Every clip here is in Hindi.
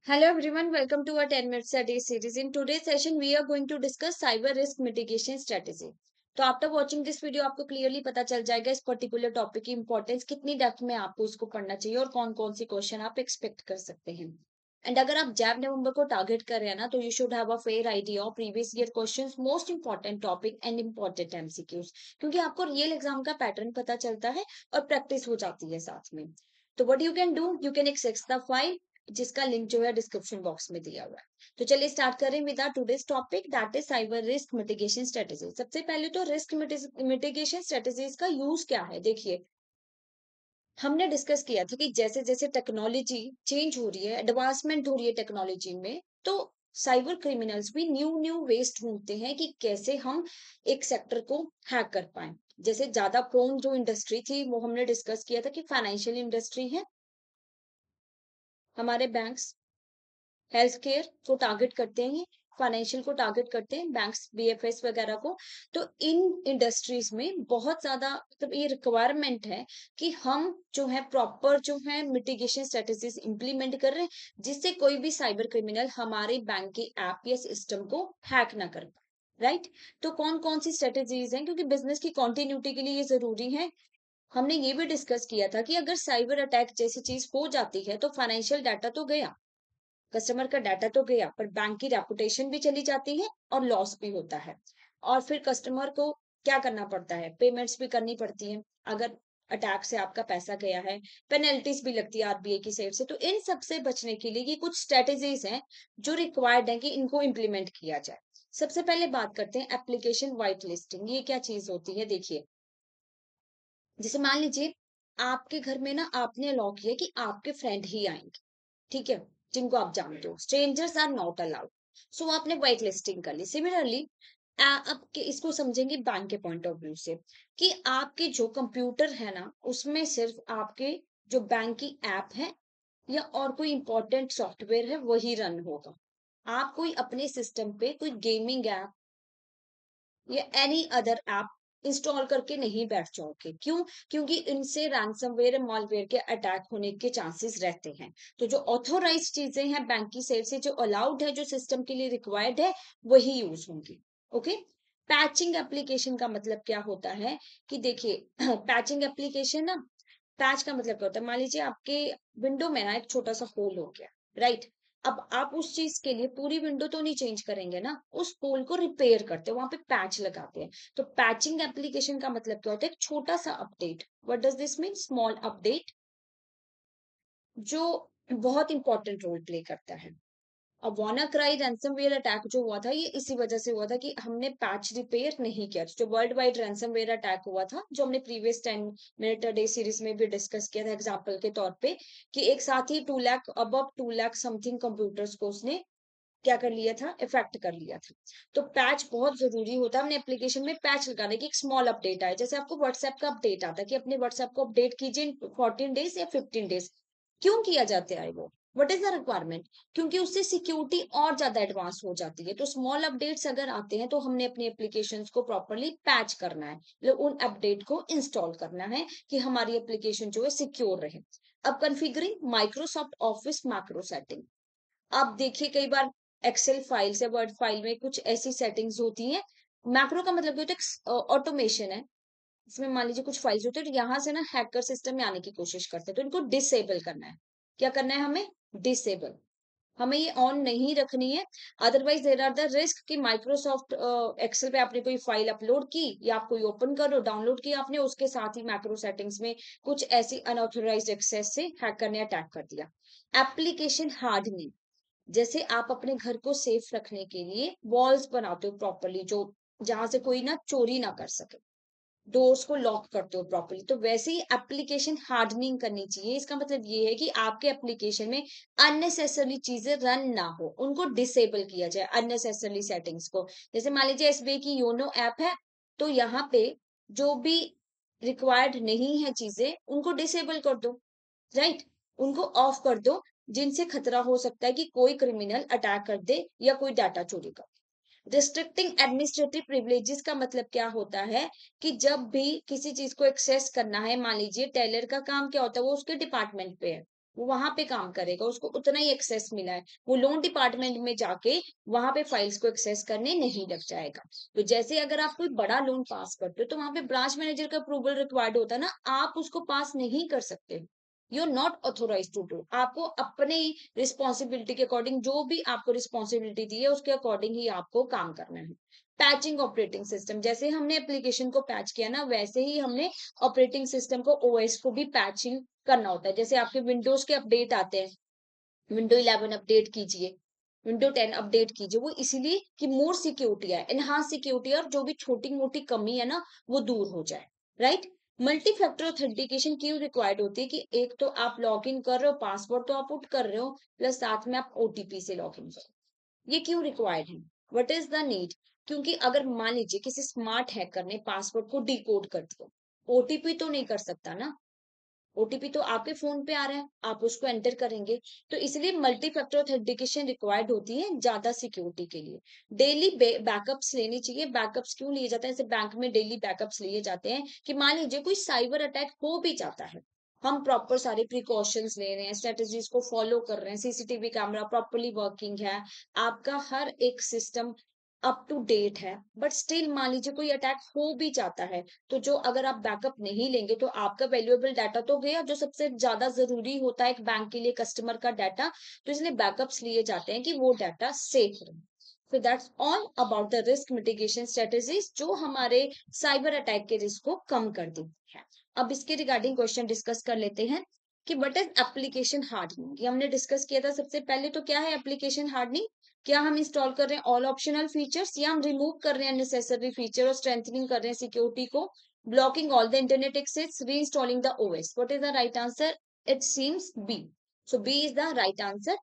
Hello everyone, welcome to our 10 minutes a day series. In today's session, we are going to discuss cyber risk mitigation strategy. तो आफ्टर वॉचिंग दिस वीडियो आपको क्लियरली पता चल जाएगा इस पर्टिकुलर टॉपिक की इंपॉर्टेंस कितनी डेप्थ में आपको उसको पढ़ना चाहिए और कौन कौन सी क्वेश्चन आप एक्सपेक्ट कर सकते हैं. एंड अगर आप जैब नवंबर को टारगेट कर रहे हैं ना तो you should have a fair idea of previous year questions, most important topic and important MCQs, क्योंकि आपको रियल एग्जाम का पैटर्न पता चलता है और प्रैक्टिस हो जाती है साथ में. तो what you can do, you can access the file जिसका लिंक जो है डिस्क्रिप्शन बॉक्स में दिया हुआ है. तो चलिए स्टार्ट करें with our today's topic, that is cyber risk mitigation strategy. सबसे पहले तो रिस्क मिटिगेशन स्ट्रेटजीज का यूज क्या है. देखिए, हमने डिस्कस किया था कि जैसे जैसे टेक्नोलॉजी चेंज हो रही है, एडवांसमेंट हो रही है टेक्नोलॉजी में, तो साइबर क्रिमिनल्स भी न्यू न्यू वेज ढूंढते हैं कि कैसे हम एक सेक्टर को हैक कर पाए. जैसे ज्यादा प्रोन जो इंडस्ट्री थी वो हमने डिस्कस किया था कि फाइनेंशियल इंडस्ट्री है, हमारे बैंक्स, हेल्थ केयर को टारगेट करते हैं, फाइनेंशियल को टारगेट करते हैं, बैंक्स, बीएफएस वगैरह को. तो इन इंडस्ट्रीज में बहुत ज्यादा मतलब ये रिक्वायरमेंट है कि हम जो है प्रॉपर जो है मिटिगेशन स्ट्रेटेजीज इंप्लीमेंट कर रहे हैं जिससे कोई भी साइबर क्रिमिनल हमारे बैंक के ऐप या सिस्टम को हैक ना कर पाए. राइट. तो कौन कौन सी स्ट्रेटेजीज हैं, क्योंकि बिजनेस की कॉन्टिन्यूटी के लिए ये जरूरी है. हमने ये भी डिस्कस किया था कि अगर साइबर अटैक जैसी चीज हो जाती है तो फाइनेंशियल डाटा तो गया, कस्टमर का डाटा तो गया, पर बैंक की रेपुटेशन भी चली जाती है और लॉस भी होता है. और फिर कस्टमर को क्या करना पड़ता है, पेमेंट्स भी करनी पड़ती है अगर अटैक से आपका पैसा गया है, पेनल्टीज भी लगती है आरबीआई की साइड से. तो इन सब से बचने के लिए ये कुछ स्ट्रेटेजीज हैं जो रिक्वायर्ड है कि इनको इम्प्लीमेंट किया जाए. सबसे पहले बात करते हैं एप्लीकेशन वाइट लिस्टिंग. ये क्या चीज होती है. देखिए, जैसे मान लीजिए आपके घर में ना आपने अलाउ किया कि आपके फ्रेंड ही आएंगे, ठीक है, जिनको आप जानते हो, स्ट्रेंजर्स आर नॉट अलाउड. सो आपने व्हाइट लिस्टिंग कर ली. सिमिलरली अब इसको समझेंगे बैंक के पॉइंट ऑफ व्यू से कि आपके जो कंप्यूटर है ना उसमें सिर्फ आपके जो बैंक की ऐप है या और कोई इंपॉर्टेंट सॉफ्टवेयर है वही रन होगा. आप कोई अपने सिस्टम पे कोई गेमिंग ऐप या एनी अदर ऐप इंस्टॉल करके नहीं बैठ जाओगे. क्यों? क्योंकि इनसे रैंसमवेयर और मॉलवेयर के अटैक होने के चांसेस रहते हैं. तो जो ऑथोराइज चीजें हैं बैंक की साइड से जो अलाउड है, जो सिस्टम के लिए रिक्वायर्ड है, वही यूज होंगी. ओके. पैचिंग एप्लीकेशन का मतलब क्या होता है कि देखिए पैचिंग एप्लीकेशन ना, पैच का मतलब क्या होता है. मान लीजिए आपके विंडो में ना एक छोटा सा होल हो गया, राइट. अब आप उस चीज के लिए पूरी विंडो तो नहीं चेंज करेंगे ना, उस होल को रिपेयर करते हैं, वहां पे पैच लगाते हैं. तो पैचिंग एप्लीकेशन का मतलब क्या होता है, एक छोटा सा update. What does this mean, small update जो बहुत इंपॉर्टेंट रोल प्ले करता है. अब वानाक्राई रैंसमवेयर अटैक जो हुआ था ये इसी वजह से हुआ था कि हमने पैच रिपेयर नहीं किया. जो वर्ल्ड वाइड रैंसमवेयर अटैक हुआ था जो हमने प्रीवियस 10 मिनट डे सीरीज में भी डिस्कस किया था एग्जांपल के तौर पे, कि एक साथ ही 2 लाख, अब 2 लाख समथिंग कंप्यूटर्स को उसने क्या कर लिया था, इफेक्ट कर लिया था. तो पैच बहुत जरूरी होता है. हमने एप्लीकेशन में पैच लगाने की एक स्मॉल अपडेट आए, जैसे आपको व्हाट्सएप का अपडेट आता है कि अपने व्हाट्सएप को अपडेट कीजिए इन 14 डेज या 15 डेज. क्यों किया जाता है वो, व्हाट इज द रिक्वायरमेंट, क्योंकि उससे सिक्योरिटी और ज्यादा एडवांस हो जाती है. तो स्मॉल अपडेट्स अगर आते हैं तो हमने अपनी एप्लीकेशंस को प्रॉपरली पैच करना है, मतलब उन अपडेट को इंस्टॉल करना है कि हमारी एप्लीकेशन जो है सिक्योर रहे. अब configuring Microsoft office macro setting. आप देखिए कई बार एक्सेल फाइल्स या वर्ड फाइल में कुछ ऐसी सेटिंग्स होती हैं. मैक्रो का मतलब क्या होता है, ऑटोमेशन है. इसमें मान लीजिए कुछ फाइल्स होती है तो यहाँ से ना हैकर सिस्टम में आने की कोशिश करते हैं, तो इनको डिसेबल करना है. क्या करना है हमें, डिसेबल. हमें ये ऑन नहीं रखनी है. Otherwise there are the risk कि माइक्रोसॉफ्ट एक्सेल पे आपने कोई फाइल अपलोड की या आप कोई ओपन करो, डाउनलोड किया आपने, उसके साथ ही मैक्रो सेटिंग्स में कुछ ऐसी अनऑथोराइज्ड एक्सेस से हैकर ने अटैक कर दिया. एप्लीकेशन हार्डनिंग, जैसे आप अपने घर को सेफ रखने के लिए वॉल्स बनाते हो प्रॉपरली, जो जहां से कोई ना चोरी ना कर सके, डोर्स को लॉक करते हो प्रॉपरली, तो वैसे ही एप्लीकेशन हार्डनिंग करनी चाहिए. इसका मतलब ये है कि आपके एप्लीकेशन में अननेसेसरली चीजें रन ना हो, उनको डिसेबल किया जाए अननेसेसरली सेटिंग्स को. जैसे मान लीजिए एसबीआई की योनो ऐप है, तो यहाँ पे जो भी रिक्वायर्ड नहीं है चीजें उनको डिसेबल कर दो, राइट. उनको ऑफ कर दो, जिनसे खतरा हो सकता है कि कोई क्रिमिनल अटैक कर दे या कोई डाटा चोरी कर. रिस्ट्रिक्टिंग एडमिनिस्ट्रेटिव प्रिविलेजेस का मतलब क्या होता है कि जब भी किसी चीज को एक्सेस करना है, मान लीजिए टेलर का काम क्या होता है, वो उसके डिपार्टमेंट पे है, वो वहां पे काम करेगा, उसको उतना ही एक्सेस मिला है, वो लोन डिपार्टमेंट में जाके वहां पे फाइल्स को एक्सेस करने नहीं लग जाएगा। तो जैसे अगर आप कोई बड़ा लोन पास करते हो तो वहां पे ब्रांच मैनेजर का अप्रूवल रिक्वायर्ड होता है ना, आप उसको पास नहीं कर सकते, you are not authorise to do. आपको अपने रिस्पॉन्सिबिलिटी के अकॉर्डिंग, जो भी आपको रिस्पॉन्सिबिलिटी दी है उसके अकॉर्डिंग ही आपको काम करना है। पैचिंग ऑपरेटिंग सिस्टम, जैसे हमने एप्लीकेशन को पैच किया ना, वैसे ही हमने ऑपरेटिंग सिस्टम को, ओएस को भी पैचिंग करना होता है। जैसे आपके विंडोज के अपडेट आते हैं, विंडो 11 अपडेट कीजिए, विंडो 10 अपडेट कीजिए, वो इसीलिए कि मोर सिक्योरिटी है, एनहांस सिक्योरिटी, और जो भी छोटी मोटी कमी है ना वो दूर हो जाए, राइट। मल्टी फैक्टर ऑथेंटिकेशन क्यों रिक्वायर्ड होती है कि एक तो आप लॉग इन कर रहे हो, पासवर्ड तो आप पुट कर रहे हो, प्लस साथ में आप ओटीपी से लॉग इन करो। ये क्यों रिक्वायर्ड है, व्हाट इज द नीड? क्योंकि अगर मान लीजिए किसी स्मार्ट हैकर ने पासवर्ड को डिकोड कर दिया, ओटीपी तो नहीं कर सकता ना, ओटीपी तो आपके फोन पे आ रहा है, आप उसको एंटर करेंगे। तो इसलिए मल्टी फैक्टर ऑथेंटिकेशन रिक्वायर्ड होती है ज्यादा सिक्योरिटी के लिए। डेली बैकअप्स लेनी चाहिए। बैकअप्स क्यों लिए जाते हैं? जैसे बैंक में डेली बैकअप्स लिए जाते हैं कि मान लीजिए कोई साइबर अटैक हो भी जाता है, हम प्रॉपर सारे प्रिकॉशंस ले रहे हैं, स्ट्रेटेजीज को फॉलो कर रहे हैं, सीसीटीवी कैमरा प्रॉपरली वर्किंग है, आपका हर एक सिस्टम अप टू डेट है, बट स्टिल मान लीजिए कोई अटैक हो भी जाता है, तो जो अगर आप बैकअप नहीं लेंगे तो आपका वैल्यूएबल डाटा तो गया, जो सबसे ज्यादा जरूरी होता है एक बैंक के लिए, कस्टमर का डाटा। तो इसलिए बैकअप्स लिए जाते हैं कि वो डाटा सेफ रहे। So that's all about the risk mitigation strategies जो हमारे साइबर अटैक के रिस्क को कम कर देती है। अब इसके रिगार्डिंग क्वेश्चन डिस्कस कर लेते हैं कि व्हाट इज एप्लीकेशन हार्डनिंग। ये हमने डिस्कस किया था सबसे पहले। तो क्या है एप्लीकेशन हार्डनिंग? क्या हम इंस्टॉल कर रहे हैं ऑल ऑप्शनल फीचर्स, या हम रिमूव कर रहे हैं अननेसेसरी फीचर और स्ट्रेंथनिंग कर रहे हैं सिक्योरिटी को, blocking all the internet access, reinstalling the OS? What is the right answer? It seems B. So B is the right answer.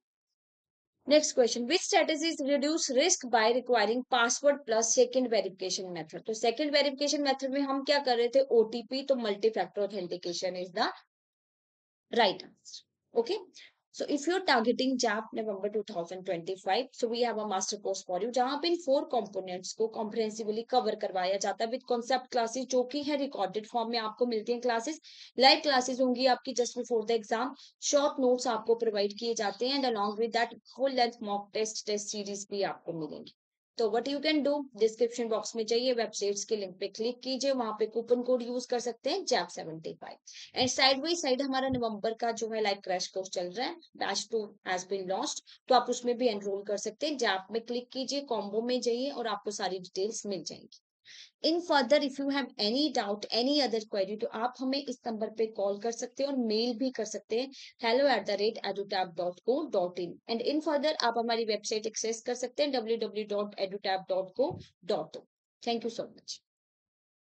Next question, which strategies reduce risk by requiring password plus second verification method? तो सेकंड वेरिफिकेशन मेथड में हम क्या कर रहे थे? ओटीपी। तो multi factor authentication is the right answer. Okay. So if you're targeting JAP November 2025, so we have a master course for you जहाँ पे इन 4 components को comprehensively cover करवाया जाता है with concept classes जो कि है recorded form में आपको मिलती हैं classes, live classes होंगी आपकी just before the exam, short notes आपको provide किए जाते हैं and along with that full length mock test series भी आपको मिलेंगी। तो what you can do, description box में जाइए, वेबसाइट्स के लिंक पे क्लिक कीजिए, वहां पे कूपन कोड यूज कर सकते हैं JAP75। And side by side हमारा नवंबर का जो है लाइव क्रैश कोर्स चल रहा है, बैच 2 हैज बीन लॉन्च्ड, तो आप उसमें भी एनरोल कर सकते हैं। जैप में क्लिक कीजिए, कॉम्बो में जाइए और आपको सारी डिटेल्स मिल जाएंगी। In further if you have any doubt, any other query, तो आप हमें इस नंबर पे कॉल कर सकते हैं और मेल भी कर सकते हैं hello@edutab.co.in। एंड इन फर्दर आप हमारी वेबसाइट एक्सेस कर सकते हैं www.edutab.co.in। Thank you so much.